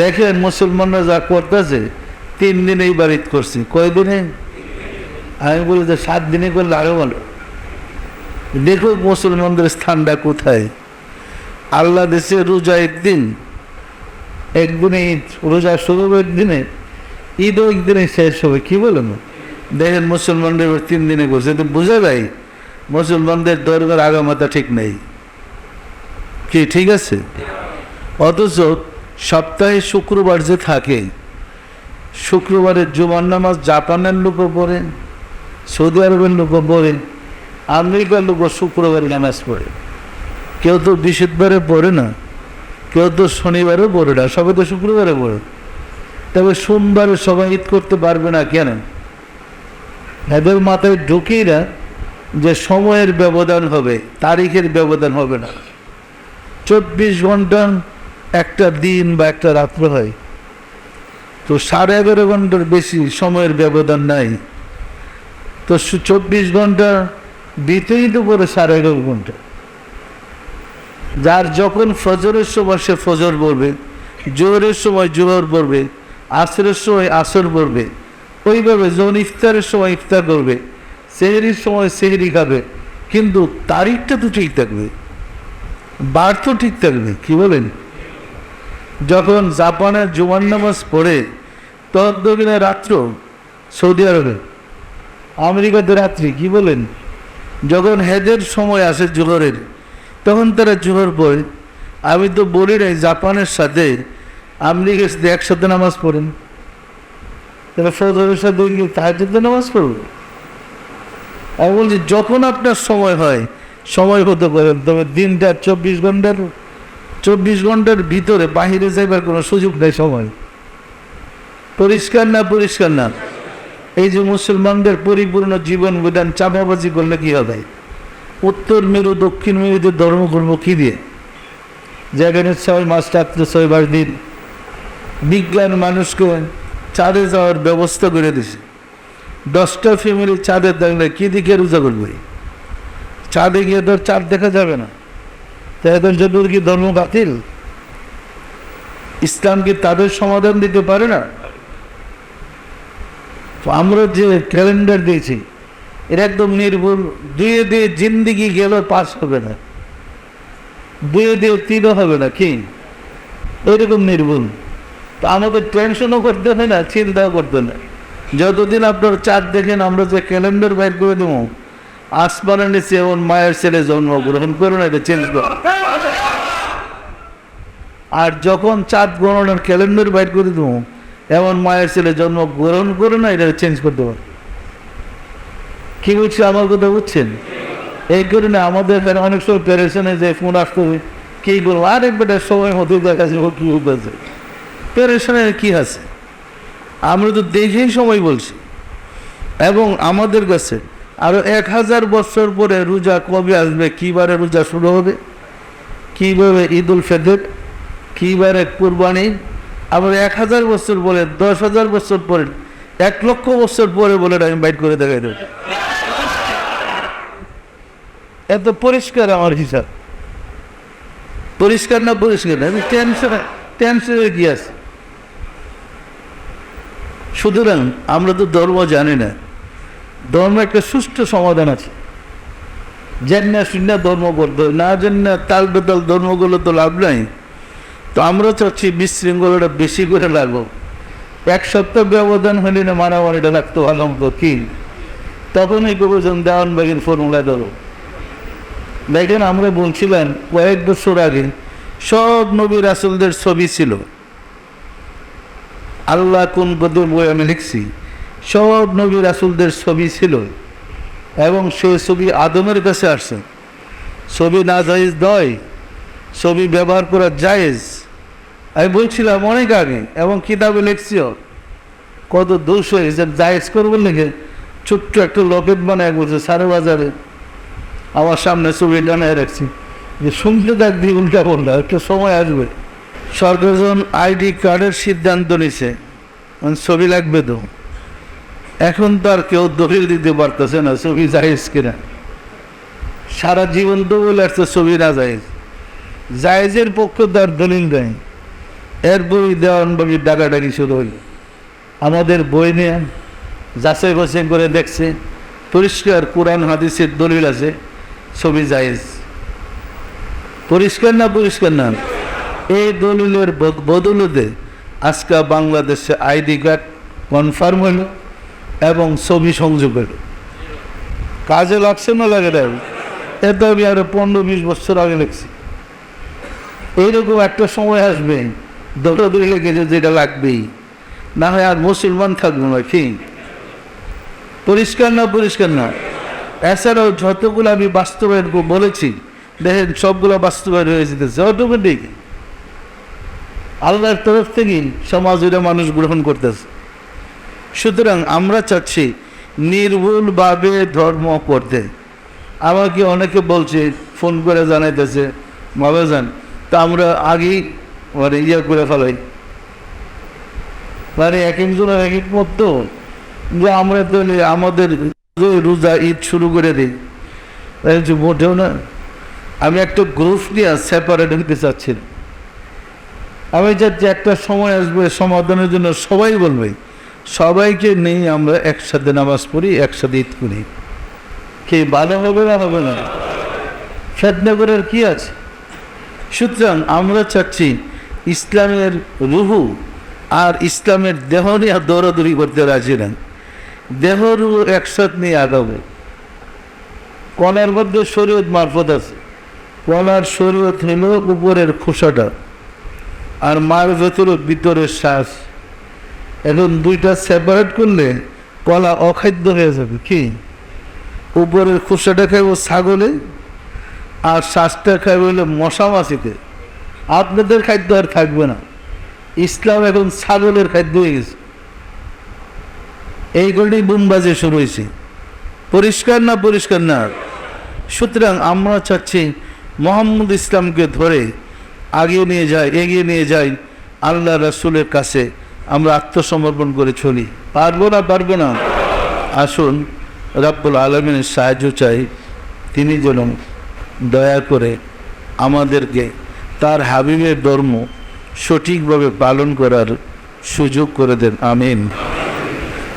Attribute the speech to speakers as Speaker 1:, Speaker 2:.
Speaker 1: দেখেন মুসলমানরা যা করতেছে, 3 দিনেই বাড়িত করছি। কয়দিনে? আমি বলি যে 7 দিনে করলে আরো ভালো। দেখো মুসলমানদের স্থানটা কোথায়। আল্লাহ দেশে রোজা একদিনে ঈদ, রোজা শুরু একদিনে, ঈদও একদিনে শেষ হবে। কি বলেন? দেখেন মুসলমানদের 3 দিনে করছে, তো বোঝা যায় মুসলমানদের দরকার আগামাতা ঠিক নেই। কি ঠিক আছে? অথচ সপ্তাহে শুক্রবার যে থাকে, শুক্রবারের জুমার নামাজ জাপানের লোকও পড়েন, সৌদি আরবের লোকও পড়েন, আমেরিকার লোকও শুক্রবারে নামাজ পড়ে। কেউ তো বৃহস্পতিবারে পড়ে না, কেউ তো শনিবারেও পড়ে না, সবাই তো শুক্রবারে পড়ে। তবে সোমবারে সবাই ঈদ করতে পারবে না কেন? এদের মাথায় ঢুকেই না যে সময়ের ব্যবধান হবে, তারিখের ব্যবধান হবে না। 24 ঘন্টা একটা দিন বা একটা রাত্র হয়, তো 11.5 ঘন্টার বেশি সময়ের ব্যবধান নাই। তো 24 ঘন্টা বিতেই তো পরে 11.5 ঘন্টা। যার যখন ফজরের সময় সে ফজর পড়বে, জোহরের সময় জোহর পড়বে, আসরের সময় আসর পড়বে, ওইভাবে যখন ইফতারের সময় ইফতার করবে, সেহরির সময় সেহরি খাবে, কিন্তু তারিখটা তো ঠিক থাকবে, বার তো ঠিক থাকবে। কি বলেন? যখন জাপানের জুমার নামাজ পড়ে ততদিনে রাত্র, সৌদি আরবে, আমেরিকাতে রাত্রি। কি বলেন? যখন হেজের সময় আসে জোহরের, তখন তারা জোহর পড়ে। আমি তো বলি নাই জাপানের সাথে আমেরিকার সাথে একসাথে নামাজ পড়েন, তারা ফজরের সাথে তাহাজ্জুদের নামাজ পড়বে। আমি বলছি যখন আপনার সময় হয় সময় হতে পারেন, তবে দিনটা 24 ঘন্টার ভিতরে বাহিরে যাইবার কোনো সুযোগ নেই। সময় পরিষ্কার না? পরিষ্কার না? এই যে মুসলমানদের পরিপূর্ণ জীবন বিধান চাপাবাজি করলে কি হবে? উত্তর মেরু দক্ষিণ মেরুতে ধর্ম করব কি দিয়ে? যেখানে 6 মাস রাত্রে 6 দিন বিজ্ঞান মানুষকে চাঁদে যাওয়ার ব্যবস্থা করে দিছে। 10টা ফ্যামিলি চাঁদে থাকলে কি দিকে রোজা করবে? চাঁদে গিয়ে তো চাঁদ দেখা যাবে না, তাই এখন জন্য কি ধর্ম বাতিল? ইসলাম কি তাদের সমাধান দিতে পারে না? আমরা যে ক্যালেন্ডার দিয়েছি এটা একদম নির্ভুল। 2 দিয়ে জিন্দিগি গেল পাস হবে না, 2 দিয়ে 3 হবে না। কি এরকম নির্ভুল? তো আমাদের টেনশনও করতে হয় না, চিন্তাও করতে না। যতদিন আপনার চাঁদ দেখেন, আমরা যে ক্যালেন্ডার বাইর করে দেবো, আসমানের নিচে এমন মায়ের ছেলে জন্মগ্রহণ করে না, এটা চেঞ্জ করা। আর যখন চাঁদ গণনার ক্যালেন্ডার বাইর করে দেবো, এমন মায়ের ছেলে জন্মগ্রহণ করে না, এটা চেঞ্জ করতে পারে। কি বলছি? আমার কথা বুঝছেন? এই কারণে আমাদের অনেক সময় পেরেশানে যে ফোন আসতে হবে, কি বলবো, আরেক বেটার সময় মতো দেখা যাবো, কি উঠেছে পেরেশানের কি আছে? আমরা তো দেখেই সময় বলছি। এবং আমাদের কাছে আরো 1000 বছর পরে রোজা কবে আসবে, কিবারে রোজা শুরু হবে, কিভাবে ঈদ উল ফিতর, কিবারে কুরবানি, আবার 1000 বছর পরে, 10,000 বছর পরে, 1 লক্ষ বছর পরে বলে আমি বাইট করে দেখাই দেব। এত পরিষ্কার আমার হিসাব। পরিষ্কার না? পরিষ্কার না? টেনশনের কি আছে? সুতরাং আমরা তো ধর্ম জানি না। ধর্ম একটা সুষ্ঠু সমাধান আছে। জেন্না শূন্য ধর্ম করতে না, জেন্না তাল বেতাল ধর্মগুলো তো লাভ নাই। তো আমরা চাচ্ছি বিশৃঙ্খলাটা বেশি করে লাগবো। 1 সপ্তাহ ব্যবধান হলে না মারামারিটা লাগতো ভালো মতো। কি তখনই প্রয়োজন দেওয়ানবাগির ফর্মুলা ধরো। দেখেন, আমরা বলছিলেন কয়েক বছর আগে সব নবী রাসূলদের ছবি ছিল। আল্লাহ কোন পদে বই আমি লিখছি, সব নবী রাসূলদের ছবি ছিল, এবং সেই ছবি আদমের কাছে আসছে। ছবি না জায়েজ নয়, ছবি ব্যবহার করা জায়েজ। আমি বলছিলাম অনেক আগে, এবং কিতাবে লিখছিও। কত দোষ হয়েছে জায়েজ করবো লিখে ছোট্ট একটা লকেট বানায় বলছে সারে বাজারে, আমার সামনে ছবি টানায় রাখছি, যে শুনতে থাকবি উল্টা পাল্টা, একটা সময় আসবে। সরকার যখন আইডি কার্ডের সিদ্ধান্ত নিছে, ছবি লাগবে তো, এখন তো আর কেউ দলিল দিতে পারতেছে না ছবি জায়েজ কিনা। সারা জীবন তো বলে আসছে ছবি না জায়েজ, জায়েজের পক্ষে তার দলিল দেয়। এরপরই দেওয়ানবাবুর ডাকাডাকি শুরু হইল। আমাদের বই নিয়ে যাচাই বাছাই করে দেখছে, পরিষ্কার কোরআন হাদিসের দলিল আছে, ছবি জায়েজ। পরিষ্কার না? পরিষ্কার না? এই দলিলের বদলতে আজকে বাংলাদেশে আইডি কার্ড কনফার্ম হইল এবং ছবি সংযোগ হইল। কাজে লাগছে না লাগে না? এত আমি আরো 15-20 বছর আগে লিখছি। এইরকম একটা সময় আসবে দৌড়াদৌড়ি লেগে যেটা লাগবেই, না হয় আর মুসলমান থাকবো না। কি পরিষ্কার না? পরিষ্কার না? এছাড়াও যতগুলো আমি বাস্তবায়ন বলেছি দেখেন সবগুলো বাস্তবায়ন হয়ে যেতেছে অটোমেটিক। আল্লাহর তরফ থেকেই সমাজের মানুষ গ্রহণ করতেছে। সুতরাং আমরা চাচ্ছি নির্ভুলভাবে ধর্ম করতে। আমাকে অনেকে বলছে, ফোন করে জানাইতেছে, বাবা যান তা আমরা আগেই মানে করে ফেলাই, মানে এক একজন এক এক মতো যে আমরা তো আমাদের রোজা ঈদ শুরু করে দিই, মোটেও না। আমি একটা গ্রুপ নিয়ে সেপারেট হতে চাচ্ছি। আমি চাচ্ছি একটা সময় আসবে সমাধানের জন্য সবাই বলবে, সবাইকে নেই আমরা একসাথে নামাজ পড়ি, একসাথে ঈদ করি। কি ভালো হবে না? হবে না? ফেতনা করার কি আছে? সুতরাং আমরা চাচ্ছি ইসলামের রুহু আর ইসলামের দেহ নিয়ে দৌড়াদৌড়ি করতে রাজি নেন। দেহ রুহু একসাথে নিয়ে আগাবে। কলার মধ্যে শরীয়ত মারফত আছে। কলার শরীয়ত হইল উপরের খোসাটা, আর মার ভিতরের শ্বাস। এখন দুইটা সেপারেট করলে কলা অখাদ্য হয়ে যাবে। কি উপরের খোসাটা খাইব ছাগলে, আর শ্বাসটা খাইব হইলে মশা মাছিতে। আপনাদের খাদ্য আর থাকবে না। ইসলাম এখন ছাগলের খাদ্য হয়ে গেছে। এইগুলি বুমবাজে শুরু হয়েছে। পরিষ্কার না? পরিষ্কার না? সুতরাং আমরা চাচ্ছি মোহাম্মদ ইসলামকে ধরে এগিয়ে নিয়ে যাই আল্লাহ রাসূলের কাছে। আমরা আত্মসমর্পণ করে চলি। পারবো না? পারবো না? আসুন রব্বুল আলামিনের সাহায্য চাই, তিনি যেন দয়া করে আমাদেরকে তার হাবিবের ধর্ম সঠিকভাবে পালন করার সুযোগ করে দেন। আমিন।